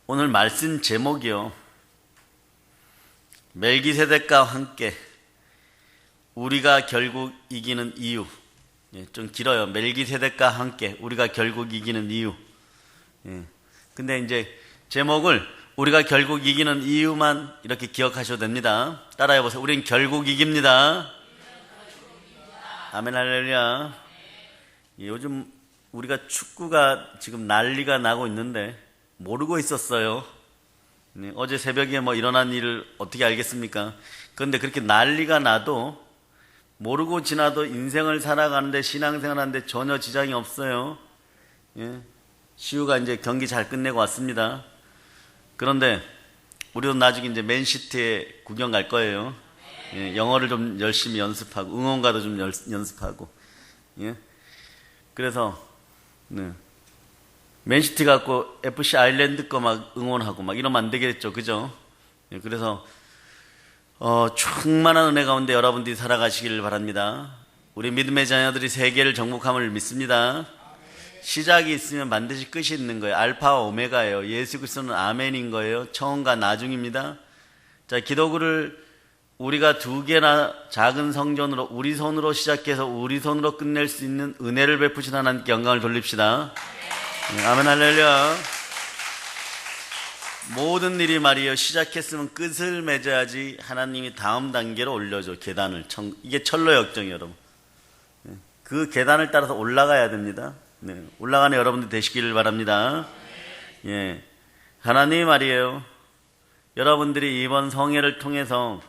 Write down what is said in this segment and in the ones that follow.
오늘 말씀 제목이요. 멜기세덱과 함께 우리가 결국 이기는 이유. 좀 길어요. 멜기세덱과 함께 우리가 결국 이기는 이유. 근데 이제 제목을 우리가 결국 이기는 이유만 이렇게 기억하셔도 됩니다. 따라해 보세요. 우린 결국 이깁니다. 아멘 할렐루야. 요즘 우리가 축구가 지금 난리가 나고 있는데 모르고 있었어요. 어제 새벽에 일어난 일을 어떻게 알겠습니까? 그런데 그렇게 난리가 나도 모르고 지나도 인생을 살아가는데 신앙생활 하는데 전혀 지장이 없어요. 시우가 이제 경기 잘 끝내고 왔습니다. 그런데 우리도 나중에 이제 맨시티에 구경 갈 거예요. 영어를 좀 열심히 연습하고 응원가도 좀 연습하고. 그래서 맨시티 갖고 FC 아일랜드 거 막 응원하고 막 이러면 안 되겠죠, 그죠? 그래서 충만한 은혜 가운데 여러분들이 살아가시길 바랍니다. 우리 믿음의 자녀들이 세계를 정복함을 믿습니다. 시작이 있으면 반드시 끝이 있는 거예요. 알파와 오메가예요. 예수 그리스도는 아멘인 거예요. 처음과 나중입니다. 자, 기도구를 우리가 2개나 작은 성전으로 우리 손으로 시작해서 우리 손으로 끝낼 수 있는 은혜를 베푸신 하나님께 영광을 돌립시다. 아멘 할렐루야. 모든 일이 말이에요. 시작했으면 끝을 맺어야지 하나님이 다음 단계로 올려줘. 계단을. 이게 철로 역정이에요, 여러분. 그 계단을 따라서 올라가야 됩니다. 올라가는 여러분들 되시기를 바랍니다. 하나님이 말이에요. 여러분들이 이번 성회를 통해서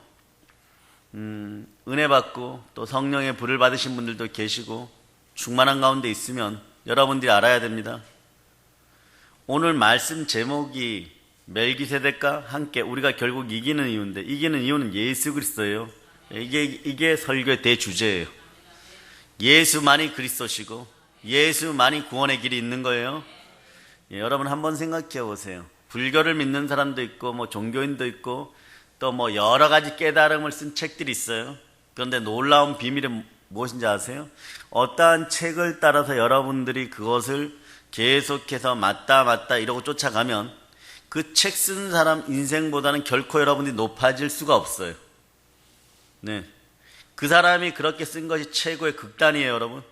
은혜 받고 또 성령의 불을 받으신 분들도 계시고 충만한 가운데 있으면 여러분들이 알아야 됩니다. 오늘 말씀 제목이 멜기세덱과 함께 우리가 결국 이기는 이유인데, 이기는 이유는 예수 그리스도예요. 이게 설교의 대주제예요. 예수만이 그리스도시고 예수만이 구원의 길이 있는 거예요. 여러분 한번 생각해 보세요. 불교를 믿는 사람도 있고 종교인도 있고 또 여러 가지 깨달음을 쓴 책들이 있어요. 그런데 놀라운 비밀은 무엇인지 아세요? 어떠한 책을 따라서 여러분들이 그것을 계속해서 맞다 이러고 쫓아가면 그 책 쓴 사람 인생보다는 결코 여러분들이 높아질 수가 없어요. 그 사람이 그렇게 쓴 것이 최고의 극단이에요, 여러분.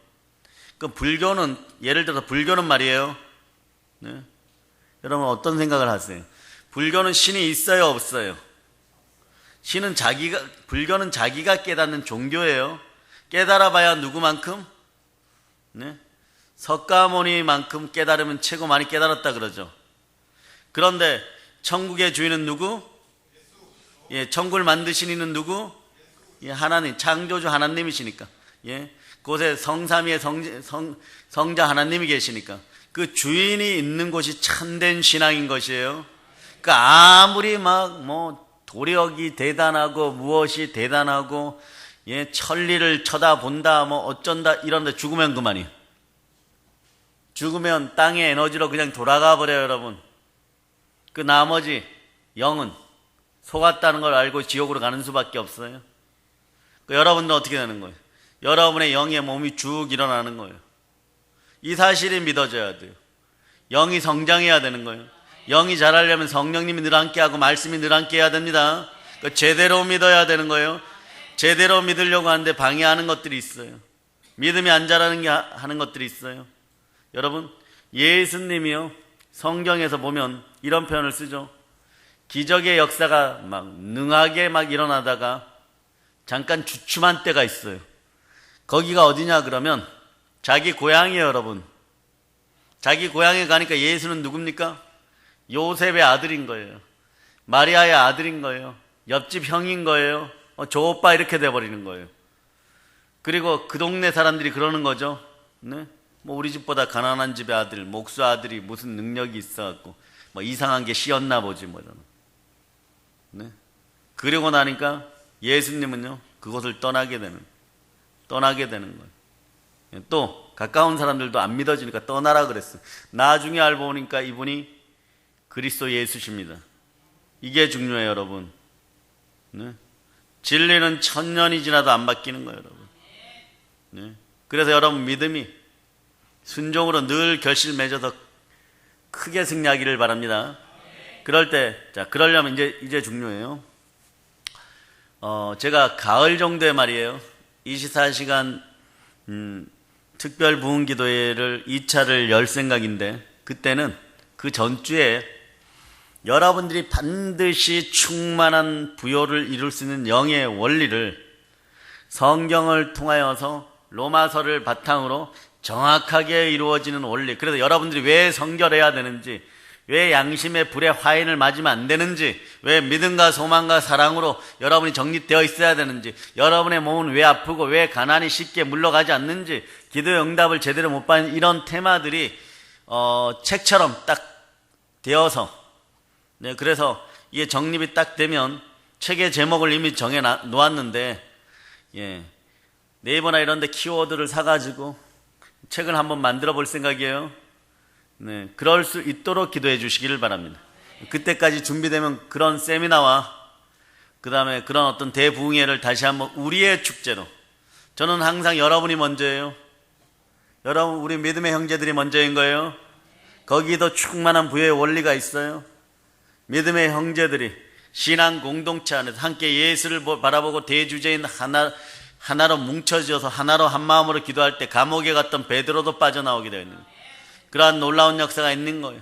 그 불교는, 예를 들어서 불교는 말이에요. 여러분 어떤 생각을 하세요? 불교는 신이 있어요, 없어요? 불교는 자기가 깨닫는 종교예요. 깨달아봐야 누구만큼? 석가모니만큼 깨달으면 최고 많이 깨달았다 그러죠. 그런데 천국의 주인은 누구? 천국을 만드신 이는 누구? 하나님, 창조주 하나님이시니까. 그곳에 성삼위의 성자 하나님이 계시니까 그 주인이 있는 곳이 참된 신앙인 것이에요. 그러니까 아무리 도력이 대단하고 무엇이 대단하고 천리를 쳐다본다 어쩐다 이런데 죽으면 그만이에요. 죽으면 땅의 에너지로 그냥 돌아가 버려요, 여러분. 그 나머지 영은 속았다는 걸 알고 지옥으로 가는 수밖에 없어요. 여러분도 어떻게 되는 거예요? 여러분의 영의 몸이 쭉 일어나는 거예요. 이 사실이 믿어져야 돼요. 영이 성장해야 되는 거예요. 영이 자라려면 성령님이 늘 함께하고 말씀이 늘 함께해야 됩니다. 제대로 믿어야 되는 거예요. 제대로 믿으려고 하는데 방해하는 것들이 있어요. 믿음이 안 자라는 하는 것들이 있어요. 여러분, 예수님이요, 성경에서 보면 이런 표현을 쓰죠. 기적의 역사가 능하게 일어나다가 잠깐 주춤한 때가 있어요. 거기가 어디냐 그러면 자기 고향이에요, 여러분. 자기 고향에 가니까 예수는 누굽니까? 요셉의 아들인 거예요. 마리아의 아들인 거예요. 옆집 형인 거예요. 조오빠 이렇게 돼버리는 거예요. 그리고 그 동네 사람들이 그러는 거죠. 우리 집보다 가난한 집의 아들, 목수 아들이 무슨 능력이 있어갖고 이상한 게 씌었나 보지 이러는. 그러고 나니까 예수님은요 그것을 떠나게 되는 거예요. 또 가까운 사람들도 안 믿어지니까 떠나라 그랬어요. 나중에 알고 보니까 이분이 그리스도 예수십니다. 이게 중요해요, 여러분. 진리는 1000년이 지나도 안 바뀌는 거예요, 여러분. 그래서 여러분 믿음이 순종으로 늘 결실 맺어서 크게 승리하기를 바랍니다. 그럴 때, 자, 그러려면 이제 중요해요. 제가 가을 정도에 말이에요. 24시간, 특별 부흥 기도회를 2차를 열 생각인데, 그때는 그 전주에 여러분들이 반드시 충만한 부요를 이룰 수 있는 영의 원리를 성경을 통하여서 로마서를 바탕으로 정확하게 이루어지는 원리. 그래서 여러분들이 왜 성결해야 되는지, 왜 양심의 불에 화인을 맞으면 안 되는지, 왜 믿음과 소망과 사랑으로 여러분이 정립되어 있어야 되는지, 여러분의 몸은 왜 아프고 왜 가난이 쉽게 물러가지 않는지, 기도의 응답을 제대로 못 받는 이런 테마들이 책처럼 딱 되어서, 네, 그래서 이게 정립이 딱 되면 책의 제목을 이미 정해 놓았는데, 예, 네이버나 이런 데 키워드를 사가지고 책을 한번 만들어 볼 생각이에요. 네, 그럴 수 있도록 기도해 주시기를 바랍니다. 그때까지 준비되면 그런 세미나와 그 다음에 그런 어떤 대부흥회를 다시 한번 우리의 축제로, 저는 항상 여러분이 먼저예요. 여러분, 우리 믿음의 형제들이 먼저인 거예요. 거기도 충만한 부여의 원리가 있어요. 믿음의 형제들이 신앙 공동체 안에서 함께 예수를 바라보고 대주제인 하나로 뭉쳐져서 하나로 한 마음으로 기도할 때 감옥에 갔던 베드로도 빠져나오게 되어 있는 거예요. 그러한 놀라운 역사가 있는 거예요.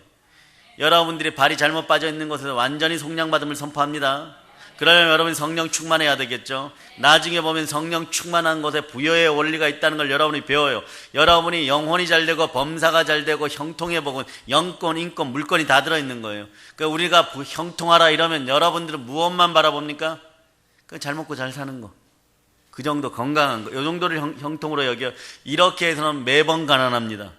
여러분들이 발이 잘못 빠져 있는 곳에서 완전히 속량받음을 선포합니다. 그러려면 여러분이 성령 충만해야 되겠죠. 나중에 보면 성령 충만한 곳에 부여의 원리가 있다는 걸 여러분이 배워요. 여러분이 영혼이 잘 되고 범사가 잘 되고 형통해 보고 영권, 인권, 물권이 다 들어있는 거예요. 그러니까 우리가 형통하라 이러면 여러분들은 무엇만 바라봅니까? 잘 먹고 잘 사는 거, 그 정도 건강한 거, 이 정도를 형통으로 여겨. 이렇게 해서는 매번 가난합니다.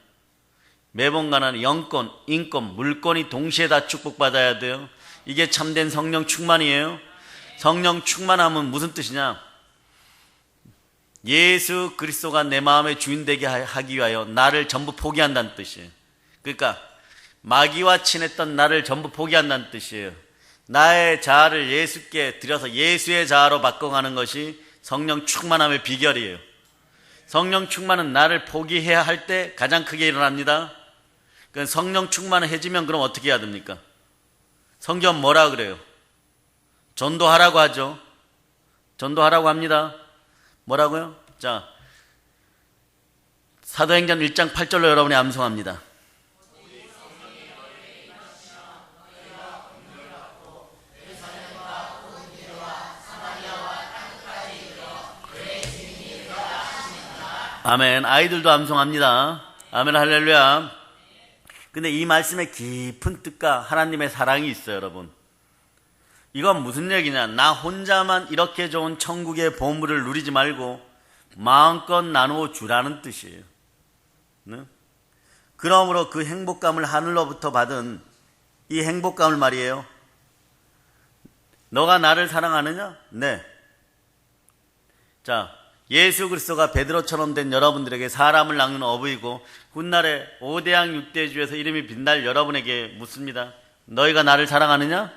매번 가난한 영권, 인권, 물권이 동시에 다 축복받아야 돼요. 이게 참된 성령 충만이에요. 성령 충만함은 무슨 뜻이냐? 예수 그리스도가 내 마음의 주인 되게 하기 위하여 나를 전부 포기한다는 뜻이에요. 그러니까 마귀와 친했던 나를 전부 포기한다는 뜻이에요. 나의 자아를 예수께 드려서 예수의 자아로 바꿔가는 것이 성령 충만함의 비결이에요. 성령 충만은 나를 포기해야 할 때 가장 크게 일어납니다. 그러니까 성령 충만해지면 그럼 어떻게 해야 됩니까? 성경 뭐라 그래요? 전도하라고 하죠. 전도하라고 합니다. 뭐라고요? 자, 사도행전 1장 8절로 여러분이 암송합니다. 아멘. 아이들도 암송합니다. 아멘, 할렐루야. 근데 이 말씀에 깊은 뜻과 하나님의 사랑이 있어요, 여러분. 이건 무슨 얘기냐? 나 혼자만 이렇게 좋은 천국의 보물을 누리지 말고 마음껏 나누어 주라는 뜻이에요. 네? 그러므로 그 행복감을 하늘로부터 받은 이 행복감을 말이에요. 너가 나를 사랑하느냐? 네. 자, 예수 그리스도가 베드로처럼 된 여러분들에게 사람을 낳는 어부이고 훗날에 5대양 6대주에서 이름이 빛날 여러분에게 묻습니다. 너희가 나를 사랑하느냐?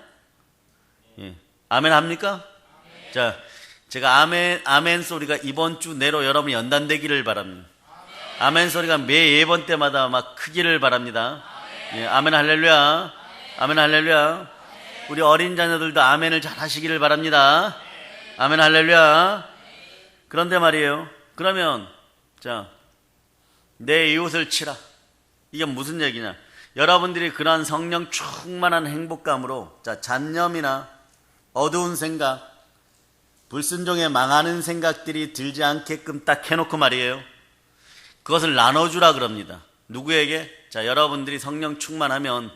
예. 아멘 합니까? 아멘. 자, 제가 아멘 소리가 이번 주 내로 여러분이 연단되기를 바랍니다. 아멘 소리가 매 예번 때마다 막 크기를 바랍니다. 예, 아멘 할렐루야. 아멘 할렐루야. 우리 어린 자녀들도 아멘을 잘 하시기를 바랍니다. 아멘 할렐루야. 그런데 말이에요. 그러면 자, 내 이웃을 치라. 이게 무슨 얘기냐? 여러분들이 그러한 성령 충만한 행복감으로 자, 잔념이나 어두운 생각, 불순종에 망하는 생각들이 들지 않게끔 딱 해놓고 말이에요. 그것을 나눠주라 그럽니다. 누구에게? 자, 여러분들이 성령 충만하면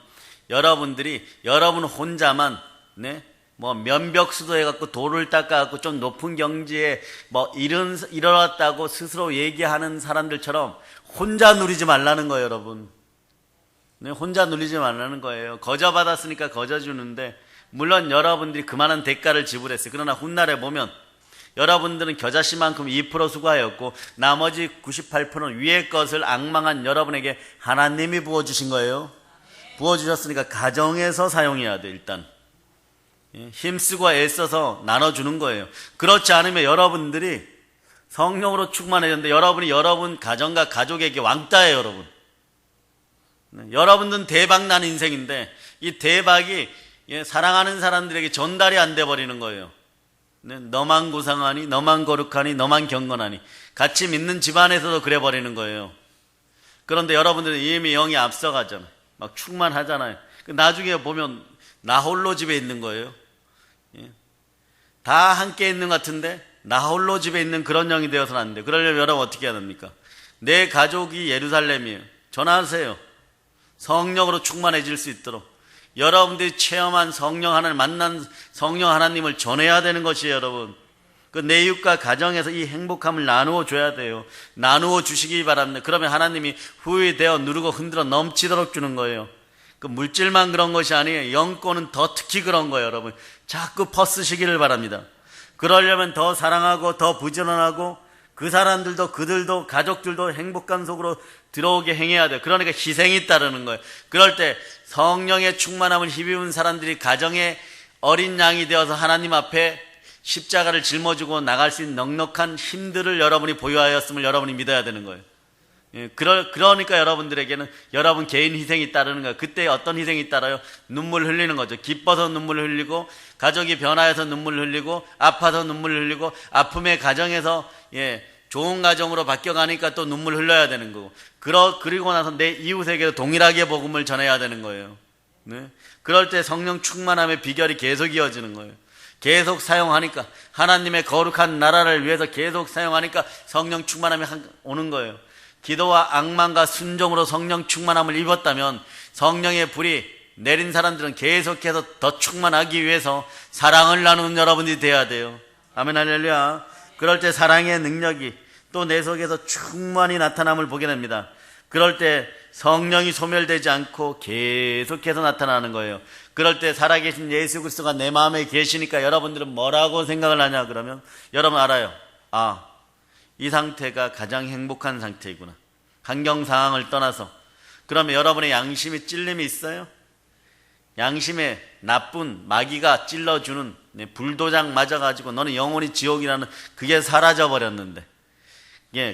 여러분들이 여러분 혼자만 네? 뭐 면벽수도 해갖고 돌을 닦아갖고 좀 높은 경지에 뭐 일어났다고 스스로 얘기하는 사람들처럼 혼자 누리지 말라는 거예요, 여러분. 네, 혼자 누리지 말라는 거예요. 거저 받았으니까 거저 주는데 물론 여러분들이 그만한 대가를 지불했어요. 그러나 훗날에 보면 여러분들은 겨자씨만큼 2% 수고하였고 나머지 98%는 위의 것을 앙망한 여러분에게 하나님이 부어주신 거예요. 부어주셨으니까 가정에서 사용해야 돼. 일단 힘쓰고 애써서 나눠주는 거예요. 그렇지 않으면 여러분들이 성령으로 충만해졌는데 여러분이 여러분 가정과 가족에게 왕따예요. 여러분. 여러분들은 대박난 인생인데 이 대박이 사랑하는 사람들에게 전달이 안 돼 버리는 거예요. 너만 고상하니, 너만 거룩하니, 너만 경건하니. 같이 믿는 집안에서도 그래 버리는 거예요. 그런데 여러분들은 이미 영이 앞서가잖아요. 막 충만하잖아요. 나중에 보면 나 홀로 집에 있는 거예요. 다 함께 있는 것 같은데 나 홀로 집에 있는 그런 영이 되어서는 안 돼요. 그러려면 여러분 어떻게 해야 됩니까? 내 가족이 예루살렘이에요. 전화하세요. 성령으로 충만해질 수 있도록. 여러분들이 체험한 성령 하나님, 만난 성령 하나님을 전해야 되는 것이에요, 여러분. 그 내 이웃과 가정에서 이 행복함을 나누어 줘야 돼요. 나누어 주시기 바랍니다. 그러면 하나님이 후회되어 누르고 흔들어 넘치도록 주는 거예요. 그 물질만 그런 것이 아니에요. 영권은 더 특히 그런 거예요, 여러분. 자꾸 퍼쓰시기를 바랍니다. 그러려면 더 사랑하고 더 부지런하고 그 사람들도 그들도 가족들도 행복한 속으로 들어오게 행해야 돼요. 그러니까 희생이 따르는 거예요. 그럴 때 성령의 충만함을 힘입은 사람들이 가정의 어린 양이 되어서 하나님 앞에 십자가를 짊어지고 나갈 수 있는 넉넉한 힘들을 여러분이 보유하였음을 여러분이 믿어야 되는 거예요. 그러니까 여러분들에게는 여러분 개인 희생이 따르는 거예요. 그때 어떤 희생이 따라요? 눈물 흘리는 거죠. 기뻐서 눈물 흘리고, 가족이 변화해서 눈물 흘리고, 아파서 눈물 흘리고, 아픔의 가정에서 좋은 가정으로 바뀌어가니까 또 눈물 흘려야 되는 거고, 그리고 나서 내 이웃에게도 동일하게 복음을 전해야 되는 거예요. 그럴 때 성령 충만함의 비결이 계속 이어지는 거예요. 계속 사용하니까, 하나님의 거룩한 나라를 위해서 계속 사용하니까 성령 충만함이 오는 거예요. 기도와 악망과 순종으로 성령 충만함을 입었다면 성령의 불이 내린 사람들은 계속해서 더 충만하기 위해서 사랑을 나누는 여러분들이 돼야 돼요. 아멘 할렐루야. 그럴 때 사랑의 능력이 또 내 속에서 충만히 나타남을 보게 됩니다. 그럴 때 성령이 소멸되지 않고 계속해서 나타나는 거예요. 그럴 때 살아계신 예수 그리스도가 내 마음에 계시니까 여러분들은 뭐라고 생각을 하냐 그러면 여러분 알아요. 이 상태가 가장 행복한 상태이구나. 환경 상황을 떠나서. 그러면 여러분의 양심에 찔림이 있어요? 양심에 나쁜 마귀가 찔러주는 불도장 맞아가지고 너는 영원히 지옥이라는 그게 사라져버렸는데,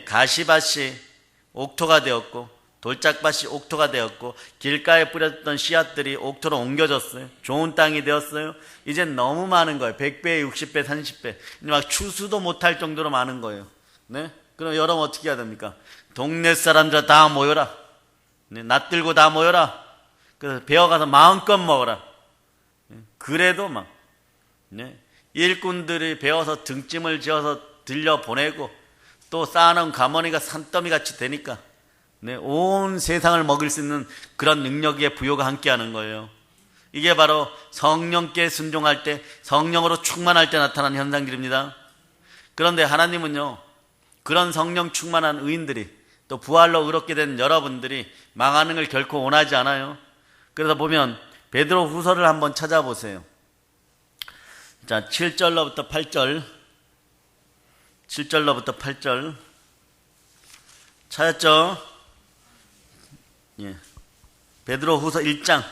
가시밭이 옥토가 되었고 돌짝밭이 옥토가 되었고 길가에 뿌렸던 씨앗들이 옥토로 옮겨졌어요. 좋은 땅이 되었어요. 이젠 너무 많은 거예요. 100배, 60배, 30배. 막 추수도 못할 정도로 많은 거예요. 그럼 여러분 어떻게 해야 됩니까? 동네 사람들 다 모여라. 낫들고 다 모여라. 그래서 배워가서 마음껏 먹어라. 그래도 막 일꾼들이 배워서 등짐을 지어서 들려보내고 또 쌓아놓은 가머니가 산더미같이 되니까 온 세상을 먹일 수 있는 그런 능력의 부여가 함께하는 거예요. 이게 바로 성령께 순종할 때, 성령으로 충만할 때 나타나는 현상들입니다. 그런데 하나님은요, 그런 성령 충만한 의인들이 또 부활로 의롭게 된 여러분들이 망하는 걸 결코 원하지 않아요. 그래서 보면 베드로 후서를 한번 찾아보세요. 자, 7절로부터 8절. 7절로부터 8절. 찾았죠? 베드로 후서 1장.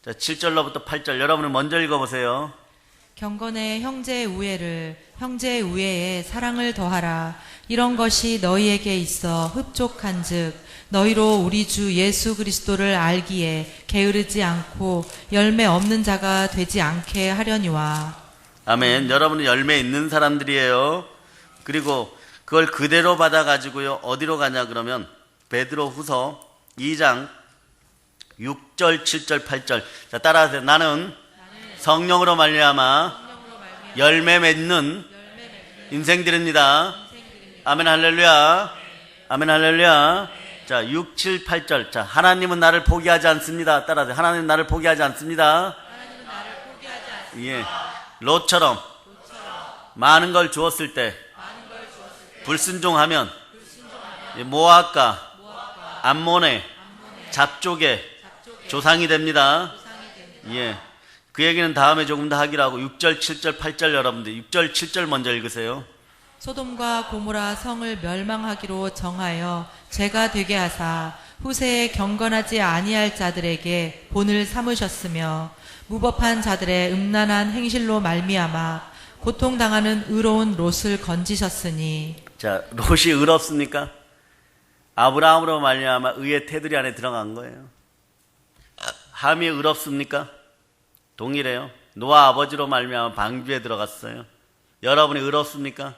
자, 7절로부터 8절. 여러분은 먼저 읽어보세요. 경건의 형제의 우애를, 형제의 우애에 사랑을 더하라. 이런 것이 너희에게 있어 흡족한즉 너희로 우리 주 예수 그리스도를 알기에 게으르지 않고 열매 없는 자가 되지 않게 하려니와. 아멘. 여러분은 열매 있는 사람들이에요. 그리고 그걸 그대로 받아가지고요, 어디로 가냐 그러면 베드로 후서 2장 6절, 7절, 8절. 자, 따라하세요. 나는 성령으로 말미암아 열매 맺는 인생들입니다. 아멘 할렐루야. 아멘 할렐루야. 자, 6, 7, 8절. 자, 하나님은 나를 포기하지 않습니다. 따라하세요. 하나님은 나를 포기하지 않습니다. 롯처럼 많은 걸 주었을 때 불순종하면 모압과 암몬의 잡족의 조상이 됩니다. 그 얘기는 다음에 조금 더 하기로 하고 6절, 7절, 8절 여러분들 6절, 7절 먼저 읽으세요. 소돔과 고모라 성을 멸망하기로 정하여 죄가 되게 하사 후세에 경건하지 아니할 자들에게 본을 삼으셨으며 무법한 자들의 음란한 행실로 말미암아 고통당하는 의로운 롯을 건지셨으니. 자, 롯이 의롭습니까? 아브라함으로 말미암아 의의 테두리 안에 들어간 거예요. 함이 의롭습니까? 동일해요. 노아 아버지로 말미암아 방주에 들어갔어요. 여러분이 의롭습니까?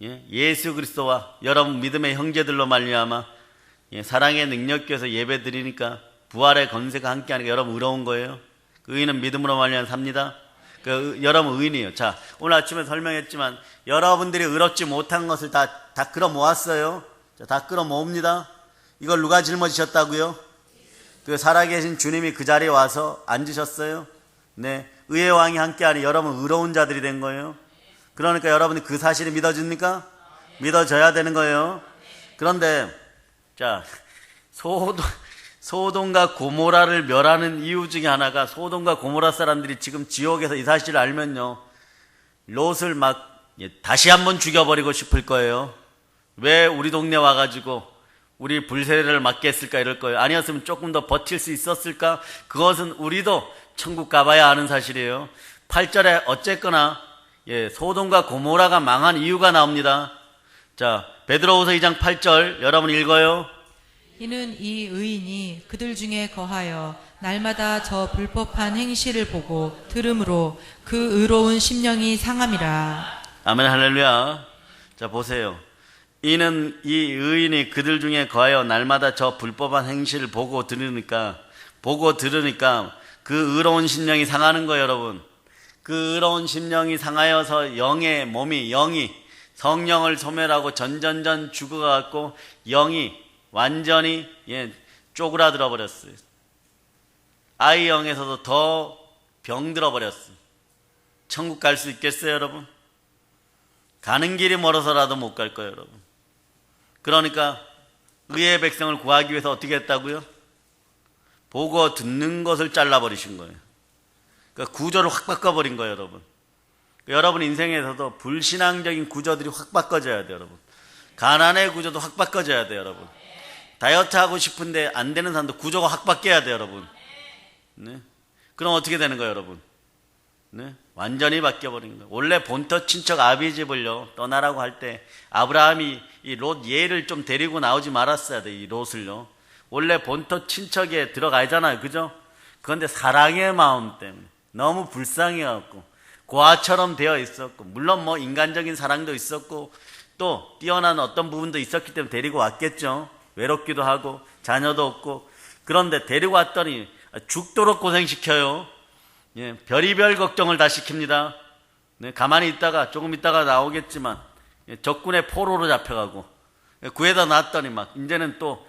예? 예수 그리스도와 여러분 믿음의 형제들로 말미암아 사랑의 능력께서 예배 드리니까 부활의 건세가 함께하니까 여러분 의로운 거예요. 그 의인은 믿음으로 말미암아 삽니다. 여러분 의인이에요. 자, 오늘 아침에 설명했지만 여러분들이 의롭지 못한 것을 다 끌어 모았어요. 자, 다 끌어 모읍니다. 이걸 누가 짊어지셨다고요? 그 살아계신 주님이 그 자리에 와서 앉으셨어요. 네, 의의 왕이 함께하니 여러분 의로운 자들이 된 거예요. 그러니까 여러분이 그 사실이 믿어집니까? 믿어져야 되는 거예요. 그런데 자, 소돔과 고모라를 멸하는 이유 중에 하나가 소돔과 고모라 사람들이 지금 지옥에서 이 사실을 알면요, 롯을 막 다시 한번 죽여버리고 싶을 거예요. 왜 우리 동네 와가지고 우리 불세례를 맞게 했을까 이럴 거예요. 아니었으면 조금 더 버틸 수 있었을까? 그것은 우리도 천국 가봐야 아는 사실이에요. 8절에 어쨌거나 소돔과 고모라가 망한 이유가 나옵니다. 자, 베드로후서 2장 8절 여러분 읽어요. 이는 이 의인이 그들 중에 거하여 날마다 저 불법한 행실을 보고 들음으로 그 의로운 심령이 상함이라. 아멘 할렐루야. 자, 보세요. 이는 이 의인이 그들 중에 거하여 날마다 저 불법한 행실을 보고 들으니까 그 의로운 심령이 상하는 거예요, 여러분. 그 의로운 심령이 상하여서 영이 성령을 소멸하고 전전전 죽어갖고 영이 완전히 쪼그라들어 버렸어요. 아이 영에서도 더 병들어 버렸어요. 천국 갈 수 있겠어요, 여러분? 가는 길이 멀어서라도 못 갈 거예요, 여러분. 그러니까 의의 백성을 구하기 위해서 어떻게 했다고요? 보고 듣는 것을 잘라버리신 거예요. 그러니까 구조를 확 바꿔버린 거예요, 여러분. 여러분 인생에서도 불신앙적인 구조들이 확 바꿔져야 돼요, 여러분. 가난의 구조도 확 바꿔져야 돼요, 여러분. 다이어트 하고 싶은데 안 되는 사람도 구조가 확 바뀌어야 돼요, 여러분. 네? 그럼 어떻게 되는 거예요, 여러분? 네? 완전히 바뀌어버린 거예요. 원래 본토 친척 아비집을요 떠나라고 할 때 아브라함이 이 롯 얘를 좀 데리고 나오지 말았어야 돼. 이 롯을요. 원래 본토 친척에 들어가잖아요, 그죠? 그런데 사랑의 마음 때문에 너무 불쌍해갖고 고아처럼 되어 있었고, 물론 뭐 인간적인 사랑도 있었고 또 뛰어난 어떤 부분도 있었기 때문에 데리고 왔겠죠. 외롭기도 하고 자녀도 없고. 그런데 데리고 왔더니 죽도록 고생시켜요. 별의별 걱정을 다 시킵니다. 가만히 있다가 조금 있다가 나오겠지만 적군의 포로로 잡혀가고, 구해다 놨더니 막 이제는 또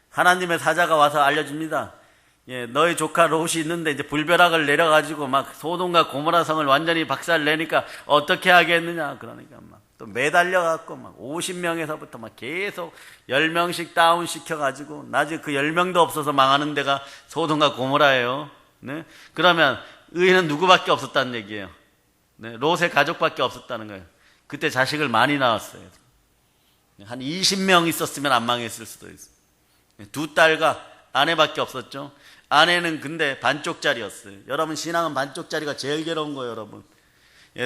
하나님의 사자가 와서 알려줍니다. 너희 조카 롯이 있는데 이제 불벼락을 내려가지고 막 소돔과 고모라 성을 완전히 박살내니까 어떻게 하겠느냐. 그러니까 막 또 매달려갖고 막 50명에서부터 막 계속 10명씩 다운 시켜가지고 나중에 그 10명도 없어서 망하는 데가 소돔과 고모라예요. 네? 그러면 의인은 누구밖에 없었다는 얘기예요. 네? 롯의 가족밖에 없었다는 거예요. 그때 자식을 많이 낳았어요. 한 20명 있었으면 안 망했을 수도 있어요. 두 딸과 아내밖에 없었죠. 아내는 근데 반쪽짜리였어요. 여러분, 신앙은 반쪽짜리가 제일 괴로운 거예요, 여러분.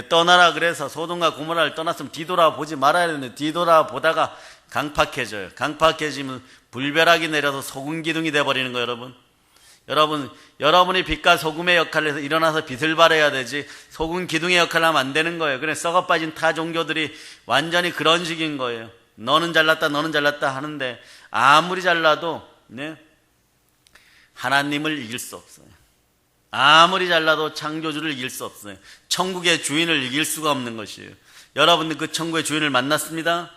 떠나라 그래서 소돔과 고모라를 떠났으면 뒤돌아보지 말아야 되는데 뒤돌아보다가 강팍해져요. 강팍해지면 불벼락이 내려서 소금 기둥이 돼버리는 거예요, 여러분. 여러분이 빛과 소금의 역할을 해서 일어나서 빛을 발해야 되지 소금 기둥의 역할을 하면 안 되는 거예요. 그래 썩어빠진 타 종교들이 완전히 그런 식인 거예요. 너는 잘났다 하는데 아무리 잘나도 하나님을 이길 수 없어요. 아무리 잘나도 창조주를 이길 수 없어요. 천국의 주인을 이길 수가 없는 것이에요. 여러분들 그 천국의 주인을 만났습니다.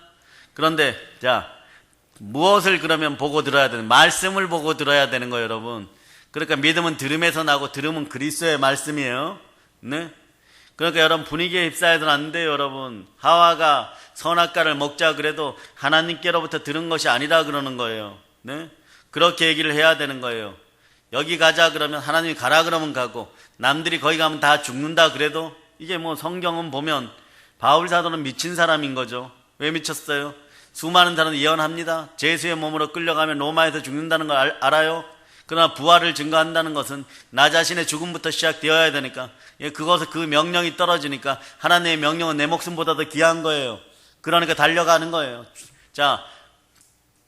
그런데 자, 무엇을 그러면 보고 들어야 되는, 말씀을 보고 들어야 되는 거예요, 여러분. 그러니까 믿음은 들음에서 나고 들음은 그리스도의 말씀이에요. 네? 그러니까 여러분 분위기에 휩싸여서는 안 돼요, 여러분. 하와가 선악과를 먹자 그래도 하나님께로부터 들은 것이 아니라 그러는 거예요. 네? 그렇게 얘기를 해야 되는 거예요. 여기 가자 그러면 하나님이 가라 그러면 가고, 남들이 거기 가면 다 죽는다 그래도, 이게 뭐 성경은 보면 바울 사도는 미친 사람인 거죠. 왜 미쳤어요? 수많은 사람은 예언합니다. 제수의 몸으로 끌려가면 로마에서 죽는다는 걸 알아요. 그러나 부활을 증거한다는 것은 나 자신의 죽음부터 시작되어야 되니까, 그것을 그 명령이 떨어지니까 하나님의 명령은 내 목숨보다 더 귀한 거예요. 그러니까 달려가는 거예요. 자,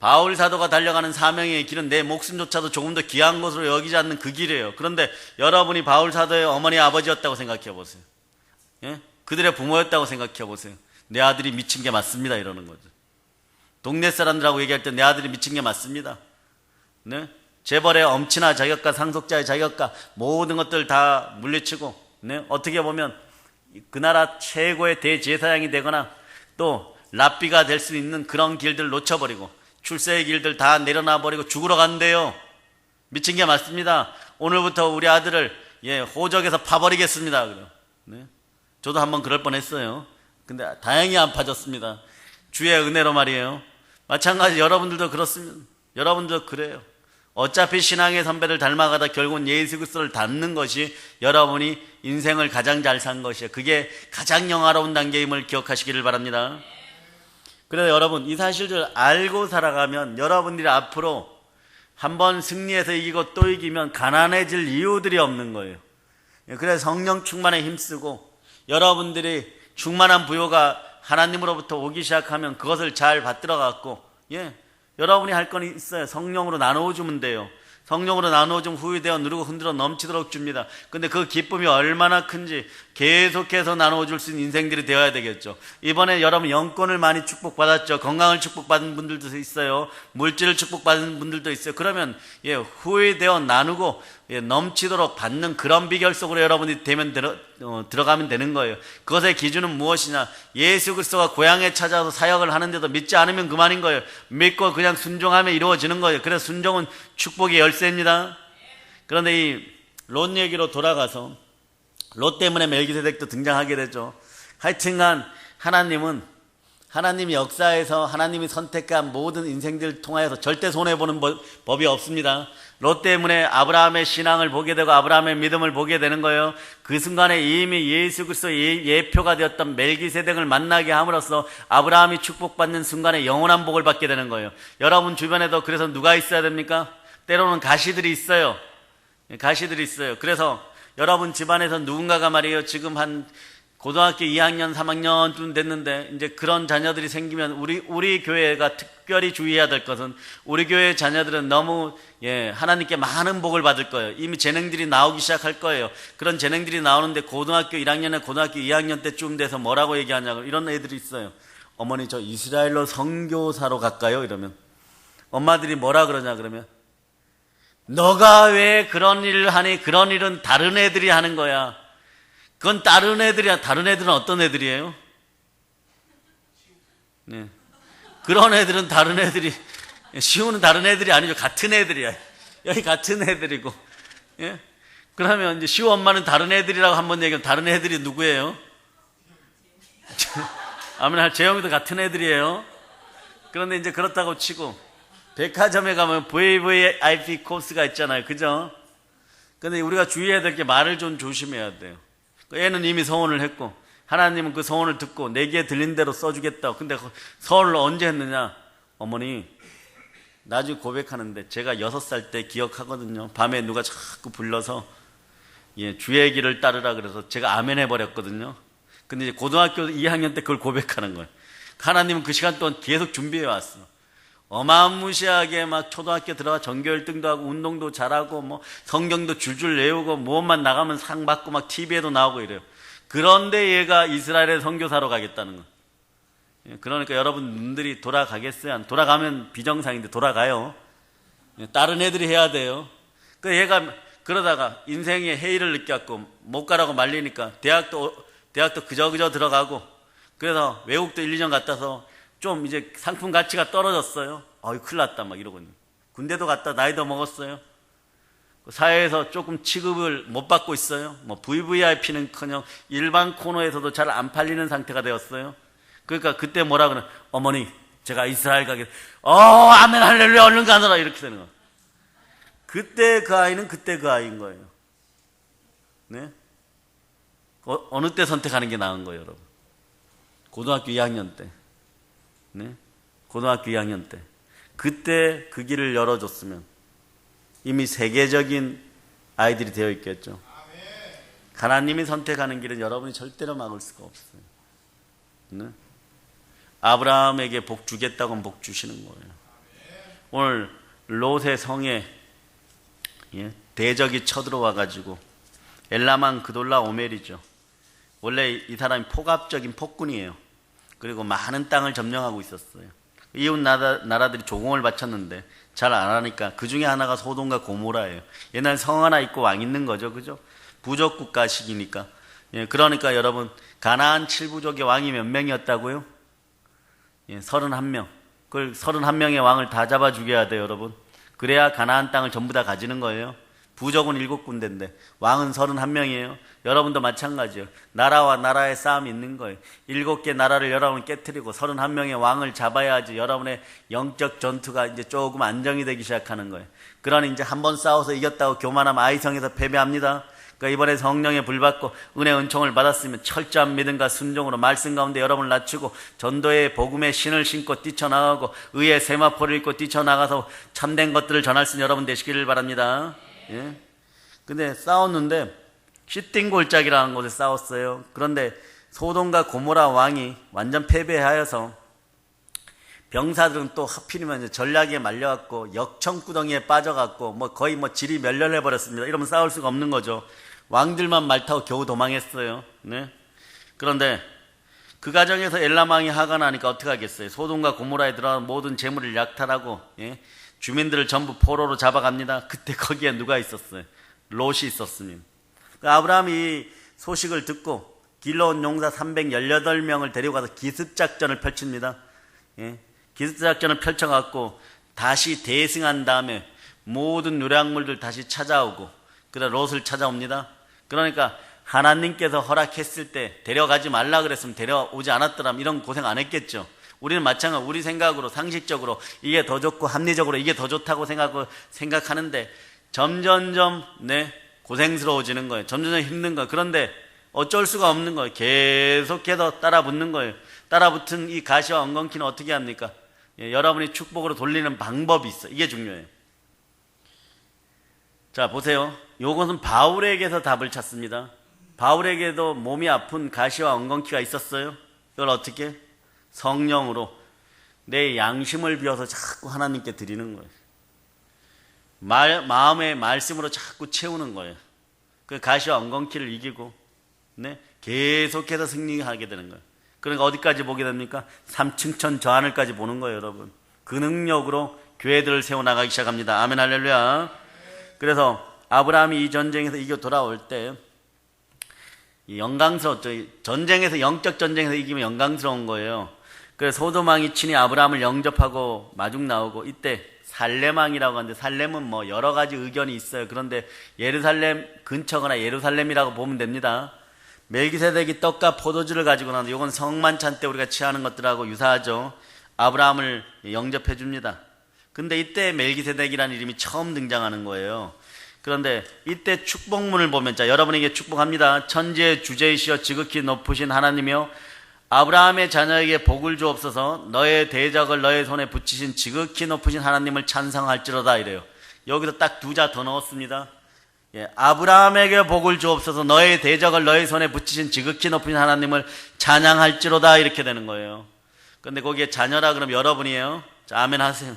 바울 사도가 달려가는 사명의 길은 내 목숨조차도 조금 더 귀한 것으로 여기지 않는 그 길이에요. 그런데 여러분이 바울 사도의 어머니 아버지였다고 생각해 보세요. 예? 그들의 부모였다고 생각해 보세요. 내 아들이 미친 게 맞습니다 이러는 거죠. 동네 사람들하고 얘기할 때 내 아들이 미친 게 맞습니다. 네? 재벌의 엄친아 자격과 상속자의 자격과 모든 것들 다 물리치고, 네? 어떻게 보면 그 나라 최고의 대제사장이 되거나 또 랍비가 될 수 있는 그런 길들 놓쳐버리고 출세의 길들 다 내려놔버리고 죽으러 간대요. 미친 게 맞습니다. 오늘부터 우리 아들을 호적에서 파버리겠습니다. 네? 저도 한번 그럴 뻔했어요. 근데 다행히 안 파졌습니다. 주의 은혜로 말이에요. 마찬가지 여러분들도 그렇습니다. 여러분들도 그래요. 어차피 신앙의 선배를 닮아가다 결국은 예수 그리스도를 닮는 것이 여러분이 인생을 가장 잘 산 것이에요. 그게 가장 영화로운 단계임을 기억하시기를 바랍니다. 그래서 여러분 이 사실을 알고 살아가면 여러분들이 앞으로 한번 승리해서 이기고 또 이기면 가난해질 이유들이 없는 거예요. 그래서 성령 충만에 힘쓰고 여러분들이 충만한 부요가 하나님으로부터 오기 시작하면 그것을 잘 받들어 갖고 여러분이 할 건 있어요. 성령으로 나누어 주면 돼요. 성령으로 나누어 좀 후유되어 누르고 흔들어 넘치도록 줍니다. 근데 그 기쁨이 얼마나 큰지 계속해서 나누어 줄 수 있는 인생들이 되어야 되겠죠. 이번에 여러분 영권을 많이 축복받았죠. 건강을 축복받은 분들도 있어요. 물질을 축복받은 분들도 있어요. 그러면 후유되어 나누고 넘치도록 받는 그런 비결 속으로 여러분이 들어가면 되는 거예요. 그것의 기준은 무엇이냐? 예수 그리스도가 고향에 찾아와서 사역을 하는데도 믿지 않으면 그만인 거예요. 믿고 그냥 순종하면 이루어지는 거예요. 그래서 순종은 축복의 열쇠입니다. 그런데 이 롯 얘기로 돌아가서 롯 때문에 멜기세덱도 등장하게 되죠. 하여튼간 하나님이 역사에서 하나님이 선택한 모든 인생들을 통하여서 절대 손해보는 법이 없습니다. 롯 때문에 아브라함의 신앙을 보게 되고 아브라함의 믿음을 보게 되는 거예요. 그 순간에 이미 예수 그리스도의 예표가 되었던 멜기세덱을 만나게 함으로써 아브라함이 축복받는 순간에 영원한 복을 받게 되는 거예요. 여러분 주변에도 그래서 누가 있어야 됩니까? 때로는 가시들이 있어요. 가시들이 있어요. 그래서 여러분 집안에서 누군가가 말이에요. 지금 한 고등학교 2학년, 3학년쯤 됐는데 이제 그런 자녀들이 생기면 우리 교회가 특별히 주의해야 될 것은 우리 교회 자녀들은 너무 하나님께 많은 복을 받을 거예요. 이미 재능들이 나오기 시작할 거예요. 그런 재능들이 나오는데 고등학교 1학년에 고등학교 2학년 때쯤 돼서 뭐라고 얘기하냐고 이런 애들이 있어요. 어머니 저 이스라엘로 선교사로 갈까요? 이러면 엄마들이 뭐라 그러냐 그러면 너가 왜 그런 일을 하니? 그런 일은 다른 애들이 하는 거야. 그건 다른 애들이야. 다른 애들은 어떤 애들이에요? 네. 그런 애들은 다른 애들이, 시우는 다른 애들이 아니죠. 같은 애들이야. 여기 같은 애들이고. 예? 그러면 이제 시우 엄마는 다른 애들이라고 한번 얘기하면 다른 애들이 누구예요? 아무나 재영이도 같은 애들이에요. 그런데 이제 그렇다고 치고, 백화점에 가면 VVIP 코스가 있잖아요. 그죠? 근데 우리가 주의해야 될 게 말을 좀 조심해야 돼요. 얘는 이미 서원을 했고 하나님은 그 서원을 듣고 내게 들린 대로 써주겠다고. 근데 서원을 언제 했느냐? 어머니 나중에 고백하는데 제가 6살 때 기억하거든요. 밤에 누가 자꾸 불러서 주의 길을 따르라 그래서 제가 아멘 해버렸거든요. 근데 이제 고등학교 2학년 때 그걸 고백하는 거예요. 하나님은 그 시간 동안 계속 준비해 왔어. 어마무시하게 막 초등학교 들어가 전교 1등도 하고 운동도 잘하고 뭐 성경도 줄줄 외우고 무엇만 나가면 상 받고 막 TV에도 나오고 이래요. 그런데 얘가 이스라엘에 선교사로 가겠다는 거. 그러니까 여러분들이 돌아가겠어요? 안 돌아가면 비정상인데 돌아가요. 다른 애들이 해야 돼요. 그 얘가 그러다가 인생의 해이를 느꼈고 못 가라고 말리니까 대학도 그저 들어가고 그래서 외국도 1, 2년 갔다서 좀 이제 상품 가치가 떨어졌어요. 큰일 났다 막 이러고. 군대도 갔다 나이도 먹었어요. 사회에서 조금 취급을 못 받고 있어요. 뭐 VVIP는커녕 일반 코너에서도 잘 안 팔리는 상태가 되었어요. 그러니까 그때 뭐라 그래? 어머니 제가 이스라엘 가게. 아멘 할렐루야 얼른 가느라 이렇게 되는 거. 그때 그 아이는 그때 그 아이인 거예요. 네? 어느 때 선택하는 게 나은 거예요, 여러분? 고등학교 2학년 때. 네? 고등학교 2학년 때 그때 그 길을 열어줬으면 이미 세계적인 아이들이 되어 있겠죠. 하나님이 선택하는 길은 여러분이 절대로 막을 수가 없어요. 네? 아브라함에게 복 주겠다고 복 주시는 거예요. 오늘 롯의 성에 대적이 쳐들어와가지고 엘라만 그돌라 오멜이죠. 원래 이 사람이 포갑적인 폭군이에요. 그리고 많은 땅을 점령하고 있었어요. 이웃 나라들이 조공을 바쳤는데 잘 안 하니까 그 중에 하나가 소돔과 고모라예요. 옛날 성 하나 있고 왕 있는 거죠. 그죠? 부족 국가식이니까. 그러니까 여러분, 가나안 7부족의 왕이 몇 명이었다고요? 31명. 그걸 31명의 왕을 다 잡아 죽여야 돼요, 여러분. 그래야 가나안 땅을 전부 다 가지는 거예요. 부족은 7군데인데 왕은 31명이에요. 여러분도 마찬가지예요. 나라와 나라의 싸움이 있는 거예요. 7개 나라를 여러분 깨트리고 31명의 왕을 잡아야지 여러분의 영적 전투가 이제 조금 안정이 되기 시작하는 거예요. 그러니 이제 한번 싸워서 이겼다고 교만하면 아이성에서 패배합니다. 그러니까 이번에 성령의 불 받고 은혜 은총을 받았으면 철저한 믿음과 순종으로 말씀 가운데 여러분을 낮추고 전도의 복음의 신을 신고 뛰쳐나가고 의의 세마포를 입고 뛰쳐나가서 참된 것들을 전할 수 있는 여러분 되시기를 바랍니다. 근데 싸웠는데 시띵골짜기라는 곳에 싸웠어요. 그런데 소돔과 고모라 왕이 완전 패배하여서 병사들은 또 하필이면 이제 전략에 말려갖고 역청구덩이에 빠져갖고 거의 질이 멸렬해버렸습니다. 이러면 싸울 수가 없는 거죠. 왕들만 말 타고 겨우 도망했어요. 그런데 그 과정에서 엘람 왕이 화가 나니까 어떻게 하겠어요? 소돔과 고모라에 들어간 모든 재물을 약탈하고 주민들을 전부 포로로 잡아갑니다. 그때 거기에 누가 있었어요? 롯이 있었습니다. 아브라함이 이 소식을 듣고 길러온 용사 318명을 데려가서 기습작전을 펼칩니다. 기습작전을 펼쳐갖고 다시 대승한 다음에 모든 요량물들 다시 찾아오고 그래 롯을 찾아옵니다. 그러니까 하나님께서 허락했을 때 데려가지 말라 그랬으면 데려오지 않았더라면 이런 고생 안 했겠죠. 우리는 마찬가지로 우리 생각으로 상식적으로 이게 더 좋고 합리적으로 이게 더 좋다고 생각하는데 점점점 고생스러워지는 거예요. 점점점 힘든 거예요. 그런데 어쩔 수가 없는 거예요. 계속해서 따라붙는 거예요. 따라붙은 이 가시와 엉겅퀴는 어떻게 합니까? 여러분이 축복으로 돌리는 방법이 있어요. 이게 중요해요. 자, 보세요. 요것은 바울에게서 답을 찾습니다. 바울에게도 몸이 아픈 가시와 엉겅퀴가 있었어요. 이걸 어떻게? 성령으로 내 양심을 비워서 자꾸 하나님께 드리는 거예요. 마음의 말씀으로 자꾸 채우는 거예요. 그 가시와 엉겅퀴를 이기고 계속해서 승리하게 되는 거예요. 그러니까 어디까지 보게 됩니까? 3층천 저 하늘까지 보는 거예요, 여러분. 그 능력으로 교회들을 세워나가기 시작합니다. 아멘 할렐루야. 그래서 아브라함이 이 전쟁에서 이겨 돌아올 때 영광스러웠죠. 전쟁에서 영적 전쟁에서 이기면 영광스러운 거예요. 그래서 소돔 왕이 친히 아브라함을 영접하고 마중 나오고 이때 살렘 왕이라고 하는데 살렘은 여러 가지 의견이 있어요. 그런데 예루살렘 근처거나 예루살렘이라고 보면 됩니다. 멜기세덱이 떡과 포도주를 가지고 나오는데 이건 성만찬 때 우리가 취하는 것들하고 유사하죠. 아브라함을 영접해 줍니다. 근데 이때 멜기세덱이라는 이름이 처음 등장하는 거예요. 그런데 이때 축복문을 보면 자 여러분에게 축복합니다. 천지의 주제이시여 지극히 높으신 하나님이여 아브라함의 자녀에게 복을 주옵소서. 너의 대적을 너의 손에 붙이신 지극히 높으신 하나님을 찬송할지로다 이래요. 여기서 딱 두 자 더 넣었습니다. 아브라함에게 복을 주옵소서. 너의 대적을 너의 손에 붙이신 지극히 높으신 하나님을 찬양할지로다 이렇게 되는 거예요. 그런데 거기에 자녀라 그러면 여러분이에요. 자, 아멘 하세요.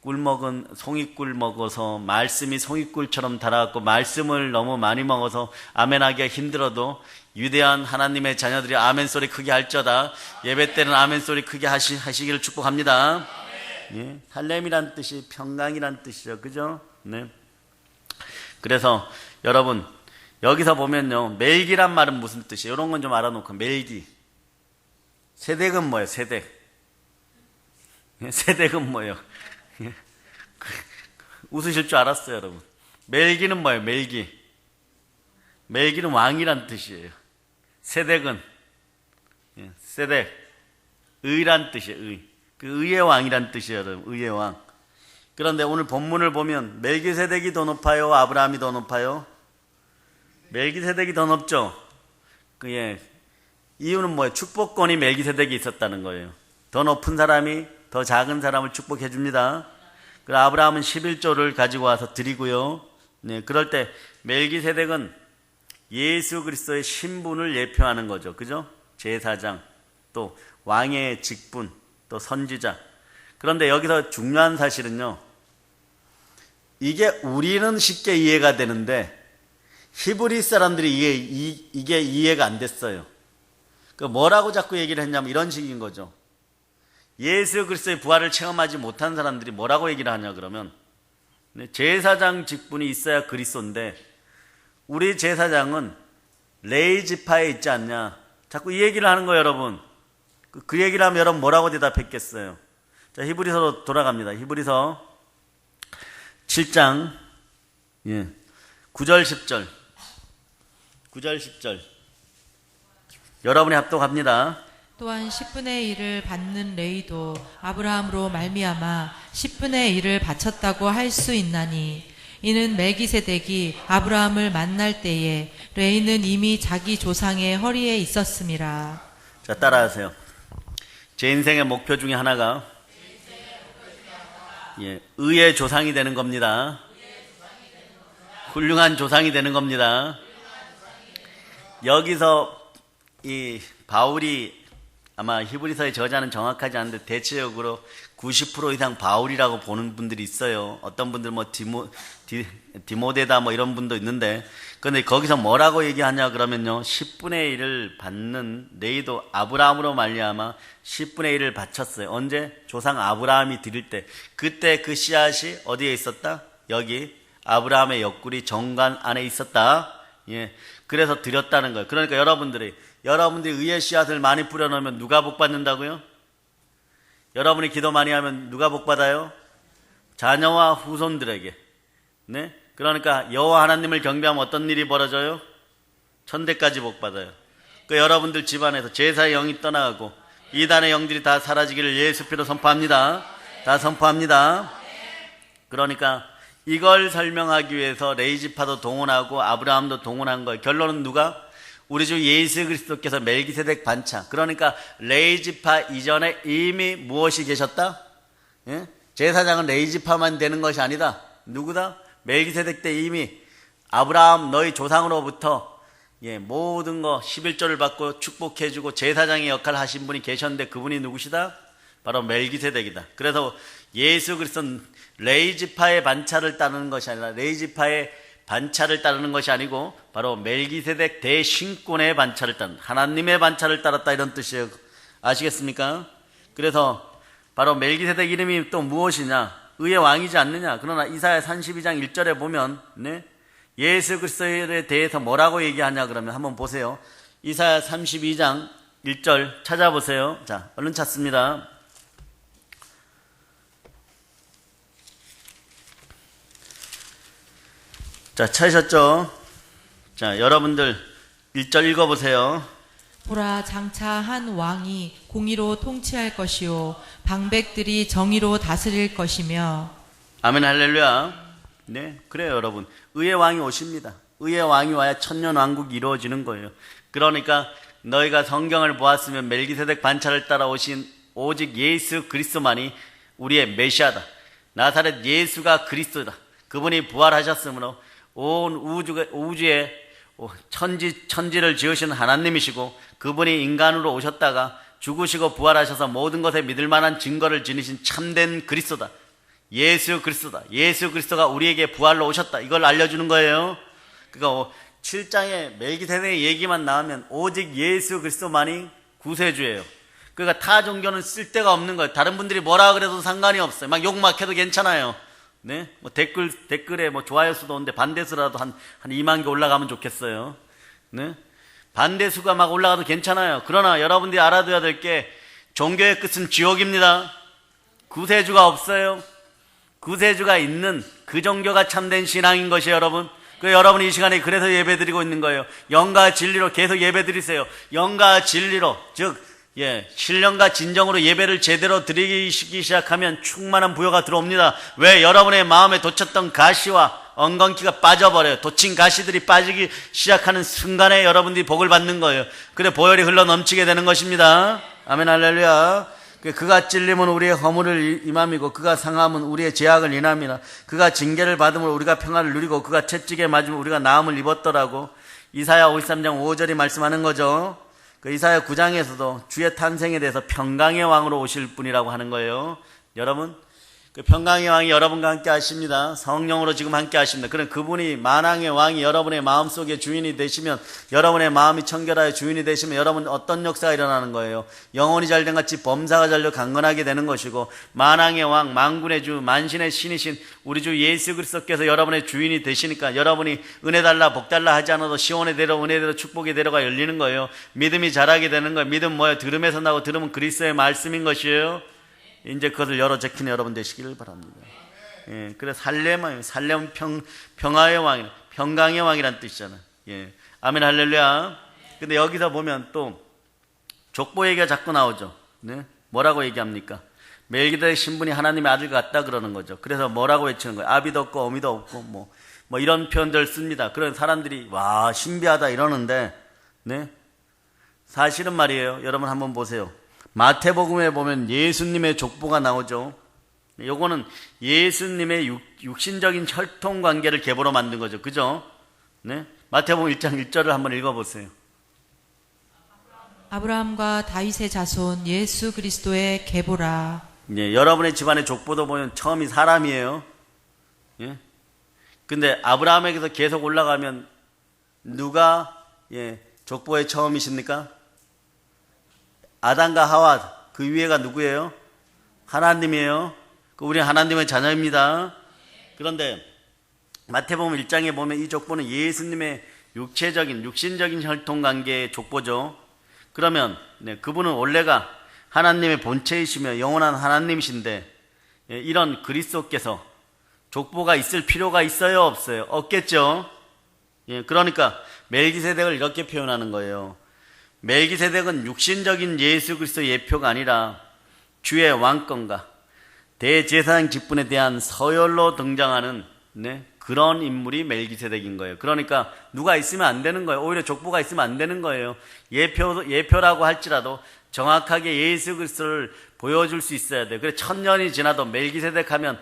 꿀 먹은 송이꿀 먹어서 말씀이 송이꿀처럼 달아갖고 말씀을 너무 많이 먹어서 아멘하기가 힘들어도 위대한 하나님의 자녀들이 아멘 소리 크게 할저다. 예배 때는 아멘 소리 크게 하시기를 축복합니다. 살렘이란 뜻이 평강이란 뜻이죠. 그죠? 그래서 여러분 여기서 보면요 멜기란 말은 무슨 뜻이에요? 이런 건 좀 알아놓고 멜기 세덱은 뭐예요? 세덱은 뭐예요? 웃으실 줄 알았어요 여러분. 멜기는 뭐예요? 멜기는 왕이란 뜻이에요. 세덱은 의란 뜻이에요. 그 의의 왕이란 뜻이에요 여러분. 의의 왕. 그런데 오늘 본문을 보면 멜기세덱이 더 높아요? 아브라함이 더 높아요? 멜기세덱이 더 높죠? 이유는 뭐예요? 축복권이 멜기세덱이 있었다는 거예요. 더 높은 사람이 더 작은 사람을 축복해 줍니다. 그래서 아브라함은 11조를 가지고 와서 드리고요. 그럴 때 멜기세덱은 예수 그리스도의 신분을 예표하는 거죠. 그죠? 제사장, 또 왕의 직분, 또 선지자. 그런데 여기서 중요한 사실은요, 이게 우리는 쉽게 이해가 되는데 히브리 사람들이 이게 이해가 안 됐어요. 그 뭐라고 자꾸 얘기를 했냐면 이런 식인 거죠. 예수 그리스도의 부활을 체험하지 못한 사람들이 뭐라고 얘기를 하냐 그러면, 제사장 직분이 있어야 그리스도인데 우리 제사장은 레위지파에 있지 않냐, 자꾸 이 얘기를 하는 거예요. 여러분, 그 얘기를 하면 여러분 뭐라고 대답했겠어요? 자, 히브리서로 돌아갑니다. 히브리서 7장 9절 10절 9절 10절 여러분이 합독합니다. 또한 10분의 1을 받는 레위도 아브라함으로 말미암아 10분의 1을 바쳤다고 할 수 있나니, 이는 멜기세덱이 아브라함을 만날 때에 레위는 이미 자기 조상의 허리에 있었음이라. 자, 따라하세요. 제 인생의 목표 중에 하나가 의의 조상이 되는 겁니다. 훌륭한 조상이 되는 겁니다. 여기서 이 바울이, 아마 히브리서의 저자는 정확하지 않은데 대체적으로 90% 이상 바울이라고 보는 분들이 있어요. 어떤 분들 뭐 디모데다 뭐 이런 분도 있는데, 근데 거기서 뭐라고 얘기하냐 그러면요, 10분의 1을 받는 레위도 아브라함으로 말미암아 10분의 1을 바쳤어요. 언제? 조상 아브라함이 드릴 때. 그때 그 씨앗이 어디에 있었다? 여기 아브라함의 옆구리 정관 안에 있었다. 그래서 드렸다는 거예요. 그러니까 여러분들이 의의 씨앗을 많이 뿌려놓으면 누가 복 받는다고요? 여러분이 기도 많이 하면 누가 복 받아요? 자녀와 후손들에게. 네? 그러니까 여호와 하나님을 경배하면 어떤 일이 벌어져요? 천대까지 복 받아요. 그 여러분들 집안에서 제사의 영이 떠나가고 이단의 영들이 다 사라지기를 예수 피로 선포합니다. 다 선포합니다. 그러니까 이걸 설명하기 위해서 레위지파도 동원하고 아브라함도 동원한 거예요. 결론은 누가? 우리 주 예수 그리스도께서 멜기세덱 반차. 그러니까 레위지파 이전에 이미 무엇이 계셨다? 제사장은 레위지파만 되는 것이 아니다. 누구다? 멜기세덱 때 이미 아브라함 너희 조상으로부터 모든 거 11조를 받고 축복해주고 제사장의 역할을 하신 분이 계셨는데, 그분이 누구시다? 바로 멜기세덱이다. 그래서 예수 그리스도는 레위지파의 반차를 따르는 것이 아니라 레위지파의 반차를 따르는 것이 아니고 바로 멜기세덱 대신권의 반차를 따르는, 하나님의 반차를 따랐다, 이런 뜻이에요. 아시겠습니까? 그래서 바로 멜기세덱 이름이 또 무엇이냐? 의의 왕이지 않느냐? 그러나 이사야 32장 1절에 보면 예수 그리스도에 대해서 뭐라고 얘기하냐 그러면 한번 보세요. 이사야 32장 1절 찾아보세요. 자, 얼른 찾습니다. 자, 찾으셨죠? 자, 여러분들 1절 읽어보세요. 보라, 장차 한 왕이 공의로 통치할 것이요 방백들이 정의로 다스릴 것이며. 아멘, 할렐루야. 네, 그래요 여러분. 의의 왕이 오십니다. 의의 왕이 와야 천년왕국이 이루어지는 거예요. 그러니까 너희가 성경을 보았으면 멜기세덱 반차를 따라 오신 오직 예수 그리스도만이 우리의 메시아다. 나사렛 예수가 그리스도다. 그분이 부활하셨으므로 온 우주에 천지를 지으신 하나님이시고, 그분이 인간으로 오셨다가 죽으시고 부활하셔서 모든 것에 믿을 만한 증거를 지니신 참된 그리스도다. 예수 그리스도다. 예수 그리스도가 우리에게 부활로 오셨다. 이걸 알려주는 거예요. 그러니까 7장에 멜기세덱의 얘기만 나오면 오직 예수 그리스도만이 구세주예요. 그러니까 타 종교는 쓸데가 없는 거예요. 다른 분들이 뭐라 그래도 상관이 없어요. 막 욕 막 해도 괜찮아요. 네? 뭐 댓글에 뭐 좋아요 수도 오는데 반대수라도 한 2만 개 올라가면 좋겠어요. 네? 반대수가 막 올라가도 괜찮아요. 그러나 여러분들이 알아둬야 될 게, 종교의 끝은 지옥입니다. 구세주가 없어요. 구세주가 있는 그 종교가 참된 신앙인 것이에요, 여러분. 여러분이 이 시간에 그래서 예배드리고 있는 거예요. 영과 진리로 계속 예배드리세요. 영과 진리로, 즉 신령과 진정으로 예배를 제대로 드리기 시작하면 충만한 부여가 들어옵니다. 왜? 여러분의 마음에 돋쳤던 가시와 엉겅퀴가 빠져버려요. 돋친 가시들이 빠지기 시작하는 순간에 여러분들이 복을 받는 거예요. 그래 보혈이 흘러 넘치게 되는 것입니다. 아멘, 할렐루야. 그가 찔림은 우리의 허물을 임함이고 그가 상함은 우리의 죄악을 인함이라. 그가 징계를 받음으로 우리가 평화를 누리고 그가 채찍에 맞으면 우리가 나음을 입었더라고. 이사야 53장 5절이 말씀하는 거죠. 그 이사야 9장에서도 주의 탄생에 대해서 평강의 왕으로 오실 분이라고 하는 거예요. 여러분, 그 평강의 왕이 여러분과 함께 하십니다. 성령으로 지금 함께 하십니다. 그럼 그분이 만왕의 왕이 여러분의 마음속에 주인이 되시면, 여러분의 마음이 청결하여 주인이 되시면 여러분 어떤 역사가 일어나는 거예요? 영혼이 잘된 같이 범사가 잘려 강건하게 되는 것이고, 만왕의 왕, 만군의 주, 만신의 신이신 우리 주 예수 그리스도께서 여러분의 주인이 되시니까 여러분이 은혜 달라 복 달라 하지 않아도 시온의 대로 은혜대로 축복의 대로가 열리는 거예요. 믿음이 자라게 되는 거예요. 믿음 뭐예요? 들음에서 나고 들음은 그리스도의 말씀인 것이에요. 이제 그것을 열어 제키는 여러분 되시기를 바랍니다. 예, 그래서 살렘은 평화의 왕이라, 평강의 왕이란 뜻이잖아요. 예, 아멘 할렐루야. 근데 여기서 보면 또 족보 얘기가 자꾸 나오죠. 네? 뭐라고 얘기합니까? 멜기세덱 신분이 하나님의 아들 같다 그러는 거죠. 그래서 뭐라고 외치는 거예요? 아비도 없고 어미도 없고 뭐 이런 표현들을 씁니다. 그런 사람들이 와 신비하다 이러는데, 네? 사실은 말이에요. 여러분 한번 보세요. 마태복음에 보면 예수님의 족보가 나오죠. 요거는 예수님의 육신적인 혈통 관계를 계보로 만든 거죠. 그죠? 네? 마태복음 1장 1절을 한번 읽어보세요. 아브라함과 다윗의 자손 예수 그리스도의 계보라. 예, 여러분의 집안의 족보도 보면 처음이 사람이에요. 예? 근데 아브라함에게서 계속 올라가면 누가 족보의 처음이십니까? 아담과 하와, 그 위에가 누구예요? 하나님이에요. 우리 하나님의 자녀입니다. 그런데 마태복음 1장에 보면 이 족보는 예수님의 육신적인 혈통관계의 족보죠. 그러면 그분은 원래가 하나님의 본체이시며 영원한 하나님이신데, 이런 그리스도께서 족보가 있을 필요가 있어요? 없어요? 없겠죠. 그러니까 멜기세덱을 이렇게 표현하는 거예요. 멜기세덱은 육신적인 예수 그리스도 예표가 아니라 주의 왕권과 대제사장 직분에 대한 서열로 등장하는 그런 인물이 멜기세덱인 거예요. 그러니까 누가 있으면 안 되는 거예요. 오히려 족보가 있으면 안 되는 거예요. 예표라고 할지라도 정확하게 예수 그리스도를 보여줄 수 있어야 돼요. 그래서 1000년이 지나도 멜기세덱 하면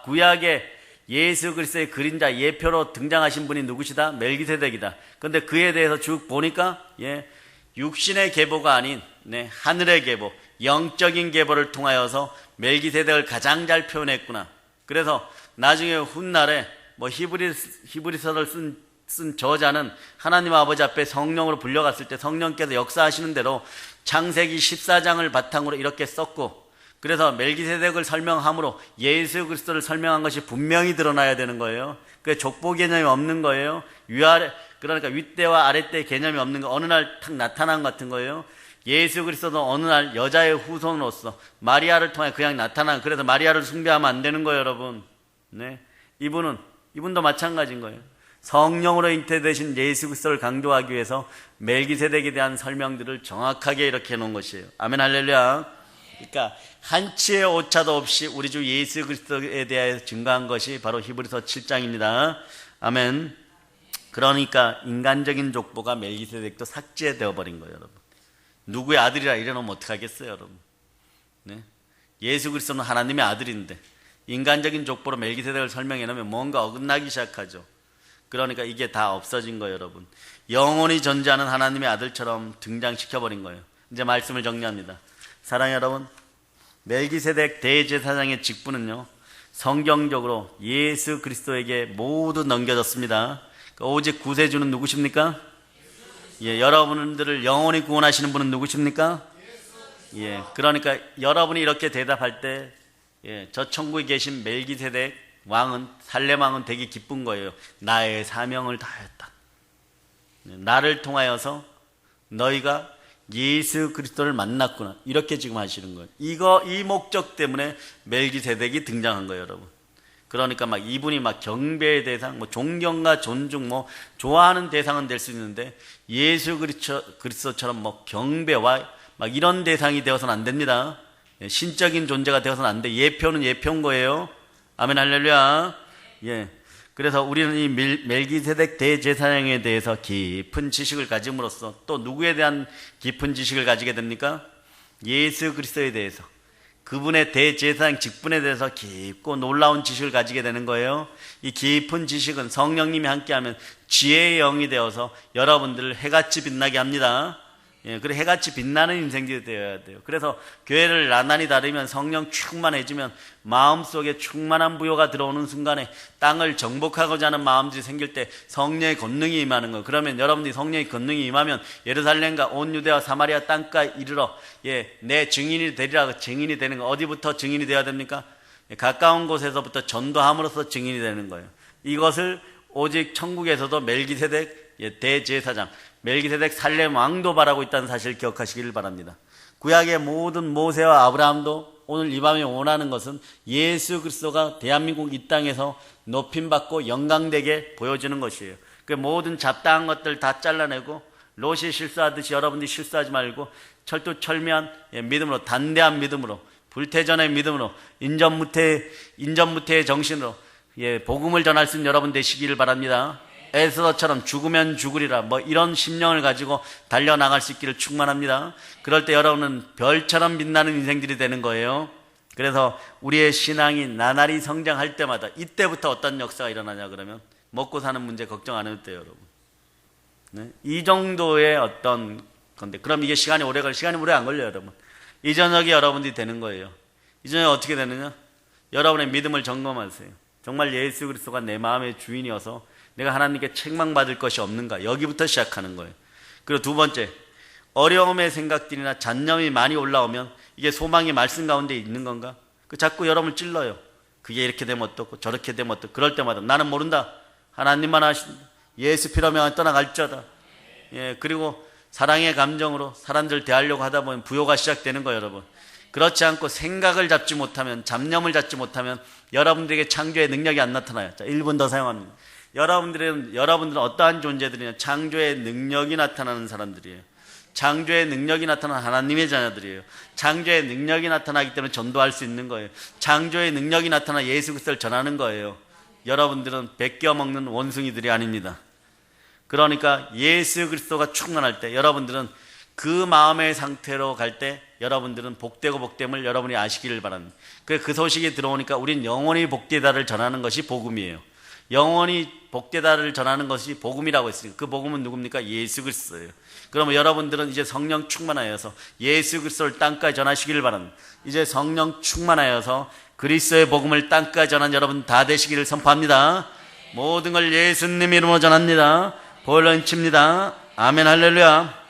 구약의 예수 그리스도의 그림자 예표로 등장하신 분이 누구시다? 멜기세덱이다. 그런데 그에 대해서 쭉 보니까 육신의 계보가 아닌 하늘의 계보, 영적인 계보를 통하여서 멜기세덱을 가장 잘 표현했구나. 그래서 나중에 훗날에 히브리서를 쓴 저자는 하나님 아버지 앞에 성령으로 불려갔을 때 성령께서 역사하시는 대로 창세기 14장을 바탕으로 이렇게 썼고, 그래서 멜기세덱을 설명함으로 예수 그리스도를 설명한 것이 분명히 드러나야 되는 거예요. 그 족보 개념이 없는 거예요. 위아래, 그러니까 윗대와 아랫대 개념이 없는 거, 어느 날 탁 나타난 것 같은 거예요. 예수 그리스도도 어느 날 여자의 후손으로서 마리아를 통해 그냥 나타난, 그래서 마리아를 숭배하면 안 되는 거예요, 여러분. 네, 이분도 마찬가지인 거예요. 성령으로 잉태되신 예수 그리스도를 강조하기 위해서 멜기세덱에 대한 설명들을 정확하게 이렇게 해놓은 것이에요. 아멘 할렐루야. 그러니까 한치의 오차도 없이 우리 주 예수 그리스도에 대해 증거한 것이 바로 히브리서 7장입니다. 아멘. 그러니까 인간적인 족보가 멜기세덱도 삭제되어 버린 거예요, 여러분. 누구의 아들이라 이래놓으면 어떡하겠어요, 여러분. 네? 예수 그리스도는 하나님의 아들인데 인간적인 족보로 멜기세덱을 설명해 놓으면 뭔가 어긋나기 시작하죠. 그러니까 이게 다 없어진 거예요, 여러분. 영원히 존재하는 하나님의 아들처럼 등장시켜버린 거예요. 이제 말씀을 정리합니다. 사랑하는 여러분, 멜기세덱 대제사장의 직분은요, 성경적으로 예수 그리스도에게 모두 넘겨졌습니다. 오직 구세주는 누구십니까? 여러분들을 영원히 구원하시는 분은 누구십니까? 그러니까 여러분이 이렇게 대답할 때, 저 천국에 계신 멜기세덱 왕은, 살렘 왕은 되게 기쁜 거예요. 나의 사명을 다하였다. 나를 통하여서 너희가 예수 그리스도를 만났구나. 이렇게 지금 하시는 거예요. 이 목적 때문에 멜기세덱이 등장한 거예요, 여러분. 그러니까 이분이 경배의 대상, 존경과 존중, 좋아하는 대상은 될 수 있는데 예수 그리스도처럼 경배와 이런 대상이 되어서는 안 됩니다. 신적인 존재가 되어서는 안 돼. 예표는 예표인 거예요. 아멘 할렐루야. 그래서 우리는 이 멜기세덱 대제사장에 대해서 깊은 지식을 가짐으로써 또 누구에 대한 깊은 지식을 가지게 됩니까? 예수 그리스도에 대해서, 그분의 대제사장 직분에 대해서 깊고 놀라운 지식을 가지게 되는 거예요. 이 깊은 지식은 성령님이 함께하면 지혜의 영이 되어서 여러분들을 해같이 빛나게 합니다. 예, 그래 해같이 빛나는 인생들이 되어야 돼요. 그래서 교회를 나날이 다니면 성령 충만해지면 마음속에 충만한 부요가 들어오는 순간에 땅을 정복하고자 하는 마음들이 생길 때 성령의 권능이 임하는 거예요. 그러면 여러분들이 성령의 권능이 임하면 예루살렘과 온 유대와 사마리아 땅까지 이르러 내 증인이 되리라. 증인이 되는 거. 어디부터 증인이 되어야 됩니까? 가까운 곳에서부터 전도함으로써 증인이 되는 거예요. 이것을 오직 천국에서도 멜기세덱 대제사장, 멜기세덱 살렘 왕도 바라고 있다는 사실을 기억하시기를 바랍니다. 구약의 모든 모세와 아브라함도 오늘 이 밤에 원하는 것은 예수 그리스도가 대한민국 이 땅에서 높임받고 영광되게 보여주는 것이에요. 그 모든 잡다한 것들 다 잘라내고 롯이 실수하듯이 여러분들이 실수하지 말고 철두철미한 믿음으로, 단대한 믿음으로, 불태전의 믿음으로, 인전무태의 정신으로 복음을 전할 수 있는 여러분 되시기를 바랍니다. 에스더처럼 죽으면 죽으리라 이런 심령을 가지고 달려나갈 수 있기를 축원합니다. 그럴 때 여러분은 별처럼 빛나는 인생들이 되는 거예요. 그래서 우리의 신앙이 나날이 성장할 때마다 이때부터 어떤 역사가 일어나냐 그러면 먹고 사는 문제 걱정 안 해도 돼요, 여러분. 네? 이 정도의 어떤 건데 그럼 이게 시간이 오래 안 걸려요, 여러분. 이 저녁에 여러분들이 되는 거예요. 이 저녁에 어떻게 되느냐? 여러분의 믿음을 점검하세요. 정말 예수 그리스도가 내 마음의 주인이어서 내가 하나님께 책망받을 것이 없는가? 여기부터 시작하는 거예요. 그리고 두 번째, 어려움의 생각들이나 잡념이 많이 올라오면 이게 소망의 말씀 가운데 있는 건가? 자꾸 여러분을 찔러요. 그게 이렇게 되면 어떻고 저렇게 되면 어떻고 그럴 때마다 나는 모른다. 하나님만 아신다. 예수 피로 명하여 떠나갈지어다. 그리고 사랑의 감정으로 사람들 대하려고 하다 보면 부요가 시작되는 거예요, 여러분. 그렇지 않고 생각을 잡지 못하면, 잡념을 잡지 못하면 여러분들에게 창조의 능력이 안 나타나요. 자, 1분 더 사용합니다. 여러분들은 어떠한 존재들이냐? 창조의 능력이 나타나는 사람들이에요. 창조의 능력이 나타나는 하나님의 자녀들이에요. 창조의 능력이 나타나기 때문에 전도할 수 있는 거예요. 창조의 능력이 나타나 예수 그리스도를 전하는 거예요. 여러분들은 베껴 먹는 원숭이들이 아닙니다. 그러니까 예수 그리스도가 충만할 때 여러분들은 그 마음의 상태로 갈 때 여러분들은 복되고 복됨을 여러분이 아시기를 바랍니다. 그 소식이 들어오니까 우린 영원히 복되다를 전하는 것이 복음이에요. 영원히 복되다를 전하는 것이 복음이라고 했으니까 그 복음은 누굽니까? 예수 그리스도예요. 그러면 여러분들은 이제 성령 충만하여서 예수 그리스도를 땅까지 전하시기를 바랍니다. 이제 성령 충만하여서 그리스도의 복음을 땅까지 전한 여러분 다 되시기를 선포합니다. 모든 걸 예수님 이름으로 전합니다. 보혈로 인칩니다. 아멘 할렐루야.